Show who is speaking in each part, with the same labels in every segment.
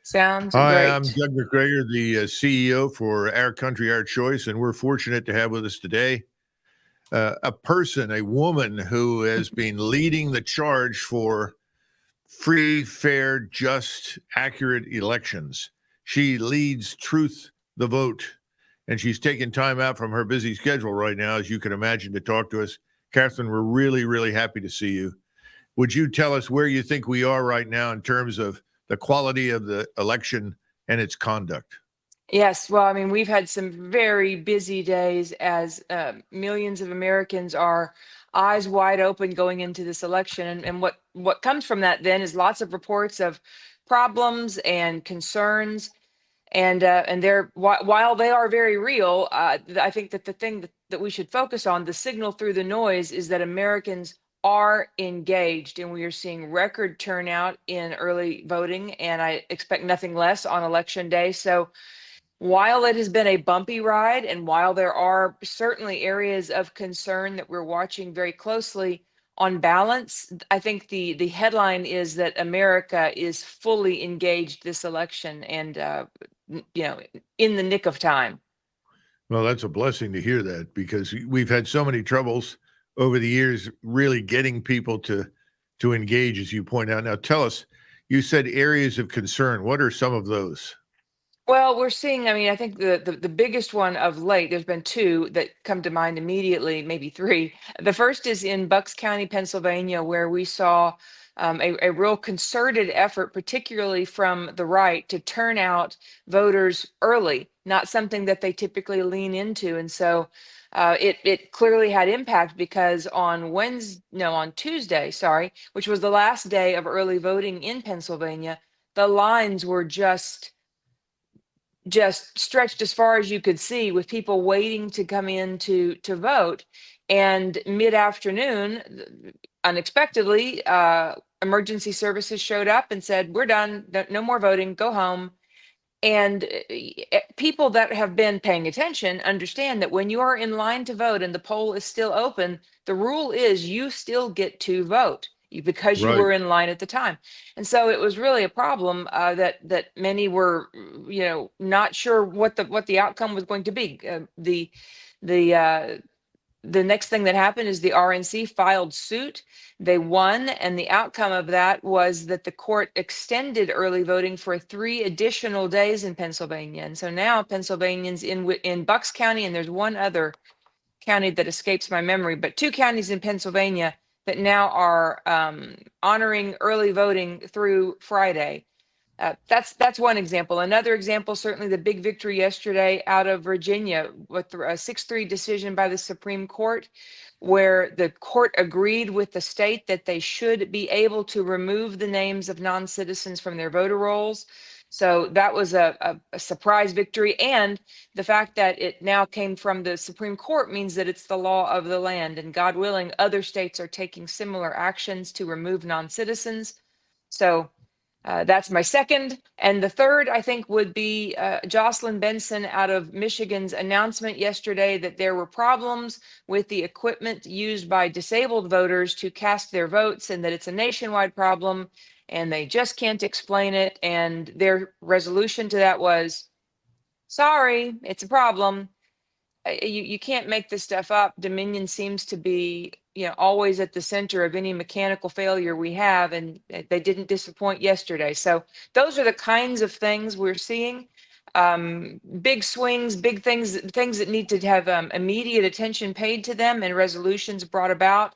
Speaker 1: Sounds
Speaker 2: Hi, I'm
Speaker 1: great.
Speaker 2: Doug McGregor, the CEO for Our Country, Our Choice, and we're fortunate to have with us today a person, a woman who has been leading the charge for free, fair, just, accurate elections. She leads Truth the Vote, and she's taking time out from her busy schedule right now, as you can imagine, to talk to us. Catherine, we're really, really happy to see you. Would you tell us where you think we are right now in terms of the quality of the election and its conduct?
Speaker 1: Yes, well, I mean, we've had some very busy days as millions of Americans are eyes wide open going into this election, and what comes from that then is lots of reports of problems and concerns, and they're while they are very real, I think that the thing that we should focus on, the signal through the noise, is that Americans are engaged, and we are seeing record turnout in early voting, and I expect nothing less on election day. So while it has been a bumpy ride, and while there are certainly areas of concern that we're watching very closely, on balance, I think the headline is that America is fully engaged this election, and in the nick of time.
Speaker 2: Well, that's a blessing to hear that because we've had so many troubles over the years really getting people to engage, as you point out. Now, tell us, you said areas of concern. What are some of those?
Speaker 1: Well, we're seeing, I mean, I think the biggest one of late, there's been two that come to mind immediately, maybe three. The first is in Bucks County, Pennsylvania, where we saw a real concerted effort, particularly from the right, to turn out voters early, not something that they typically lean into. And so it clearly had impact because on Tuesday, sorry, which was the last day of early voting in Pennsylvania, the lines were just stretched as far as you could see, with people waiting to come in to vote. And mid-afternoon, unexpectedly, emergency services showed up and said, we're done, no more voting, go home. And people that have been paying attention understand that when you are in line to vote and the poll is still open, the rule is you still get to vote because you
Speaker 2: Right.
Speaker 1: were in line at the time. And so it was really a problem that many were, not sure what the outcome was going to be. The the next thing that happened is the RNC filed suit. They won, and the outcome of that was that the court extended early voting for 3 additional days in Pennsylvania. And so now Pennsylvanians in Bucks County, and there's one other county that escapes my memory, but 2 counties in Pennsylvania that now are honoring early voting through Friday. That's one example. Another example, certainly the big victory yesterday out of Virginia with a 6-3 decision by the Supreme Court, where the court agreed with the state that they should be able to remove the names of non-citizens from their voter rolls. So that was a surprise victory. And the fact that it now came from the Supreme Court means that it's the law of the land. And God willing, other states are taking similar actions to remove non-citizens. So that's my second. And the third, I think, would be Jocelyn Benson out of Michigan's announcement yesterday that there were problems with the equipment used by disabled voters to cast their votes, and that it's a nationwide problem and they just can't explain it. And their resolution to that was, sorry, it's a problem. You can't make this stuff up. Dominion seems to be, always at the center of any mechanical failure we have, and they didn't disappoint yesterday. So those are the kinds of things we're seeing. Big swings, big things that need to have immediate attention paid to them and resolutions brought about.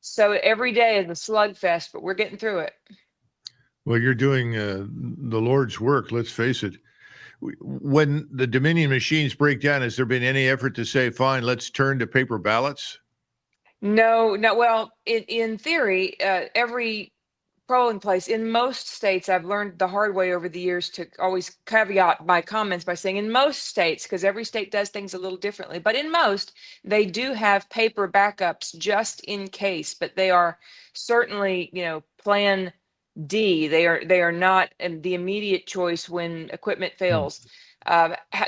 Speaker 1: So every day is a slugfest, but we're getting through it.
Speaker 2: Well, you're doing the Lord's work, let's face it. When the Dominion machines break down, has there been any effort to say, fine, let's turn to paper ballots?
Speaker 1: No. Well, in theory, every polling place in most states, I've learned the hard way over the years to always caveat my comments by saying in most states, because every state does things a little differently, but in most, they do have paper backups just in case, but they are certainly, plan D. They are not the immediate choice when equipment
Speaker 2: Hmm.
Speaker 1: fails.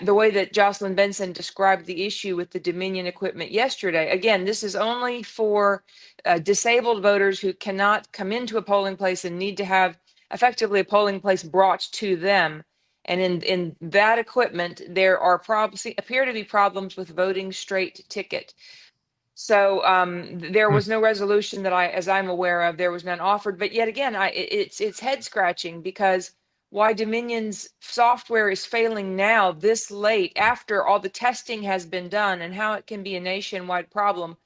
Speaker 1: The way that Jocelyn Benson described the issue with the Dominion equipment yesterday, again, this is only for disabled voters who cannot come into a polling place and need to have effectively a polling place brought to them. And in that equipment, there are appear to be problems with voting straight ticket. So there was no resolution that as I'm aware of, there was none offered. But yet again, it's head scratching, because why Dominion's software is failing now this late after all the testing has been done, and how it can be a nationwide problem,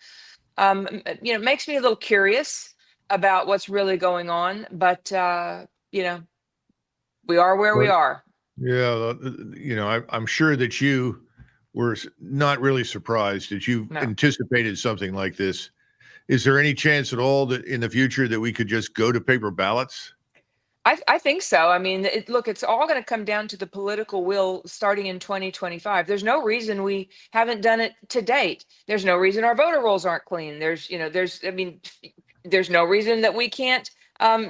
Speaker 1: makes me a little curious about what's really going on. But we are where we are.
Speaker 2: Yeah, I'm sure that you were not really surprised, that you
Speaker 1: No.
Speaker 2: anticipated something like this. Is there any chance at all that in the future that we could just go to paper ballots?
Speaker 1: I think so. I mean, look, it's all going to come down to the political will starting in 2025. There's no reason we haven't done it to date. There's no reason our voter rolls aren't clean. There's no reason that we can't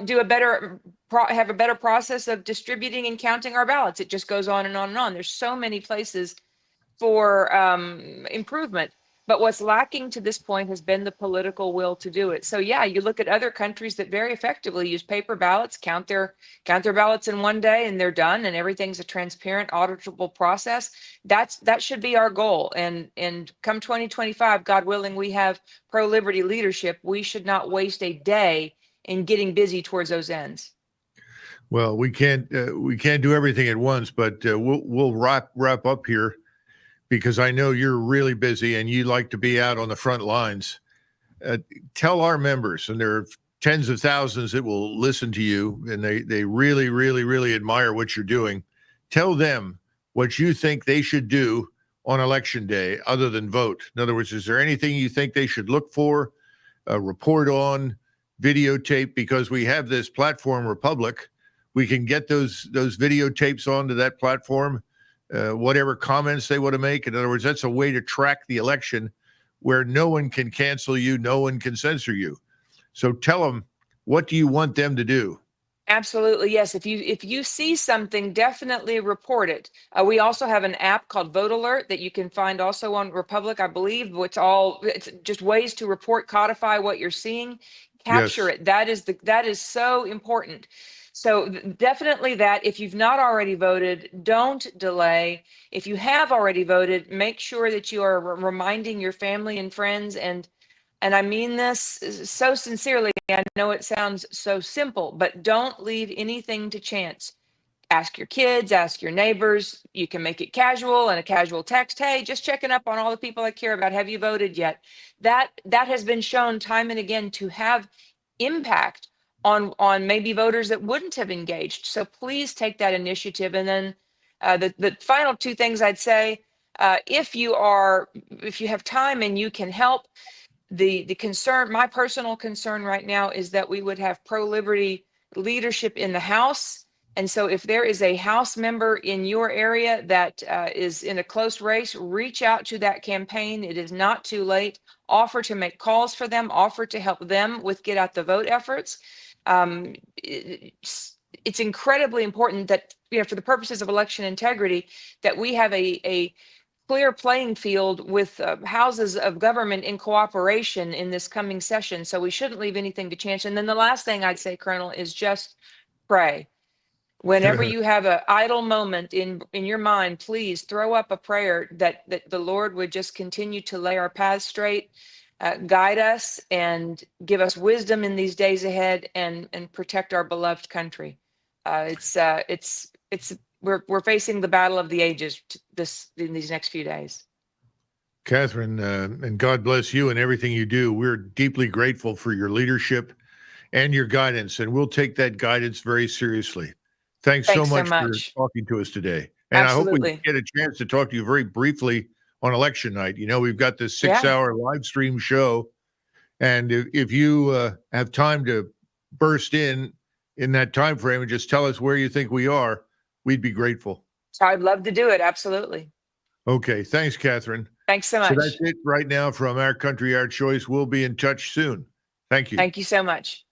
Speaker 1: do a better, have a better process of distributing and counting our ballots. It just goes on and on and on. There's so many places for improvement. But what's lacking to this point has been the political will to do it. So yeah, you look at other countries that very effectively use paper ballots, count their ballots in one day, and they're done, and everything's a transparent, auditable process. That should be our goal. And come 2025, God willing, we have pro-liberty leadership. We should not waste a day in getting busy towards those ends.
Speaker 2: Well, we can't do everything at once, but we'll wrap up here, because I know you're really busy and you like to be out on the front lines. Tell our members, and there are tens of thousands that will listen to you, and they really, really, really admire what you're doing. Tell them what you think they should do on election day other than vote. In other words, is there anything you think they should look for, report on, videotape? Because we have this platform, Republic. We can get those videotapes onto that platform. Whatever comments they want to make. In other words, that's a way to track the election where no one can cancel you, no one can censor you. So tell them, what do you want them to do?
Speaker 1: Absolutely, yes. If you see something, definitely report it. We also have an app called Vote Alert that you can find also on Republic, I believe. It's just ways to report, codify what you're seeing, capture
Speaker 2: Yes.
Speaker 1: it. That is so important. So definitely that. If you've not already voted, don't delay. If you have already voted, make sure that you are reminding your family and friends, and I mean this so sincerely. I know it sounds so simple, but don't leave anything to chance. Ask your kids, ask your neighbors. You can make it casual and a casual text. Hey, just checking up on all the people I care about. Have you voted yet? That has been shown time and again to have impact on maybe voters that wouldn't have engaged. So please take that initiative. And then the final two things I'd say, if you have time and you can help, the concern, my personal concern right now, is that we would have pro-liberty leadership in the House. And so if there is a House member in your area that is in a close race, reach out to that campaign. It is not too late. Offer to make calls for them, offer to help them with get out the vote efforts. It's incredibly important that, for the purposes of election integrity, that we have a clear playing field with houses of government in cooperation in this coming session. So we shouldn't leave anything to chance. And then the last thing I'd say, Colonel, is just pray. Whenever you have an idle moment in your mind, please throw up a prayer that the Lord would just continue to lay our paths straight, guide us, and give us wisdom in these days ahead, and protect our beloved country. We're facing the battle of the ages in these next few days.
Speaker 2: Catherine, and God bless you and everything you do. We're deeply grateful for your leadership and your guidance, and we'll take that guidance very seriously. Thanks so much for talking to us today. And
Speaker 1: Absolutely.
Speaker 2: I hope we get a chance to talk to you very briefly on election night. We've got this 6-hour live stream show, and if you have time to burst in that time frame and just tell us where you think we are, we'd be grateful.
Speaker 1: I'd love to do it. Absolutely.
Speaker 2: Okay. Thanks, Catherine.
Speaker 1: Thanks so much.
Speaker 2: So that's it right now from Our Country, Our Choice. We'll be in touch soon. Thank you.
Speaker 1: Thank you so much.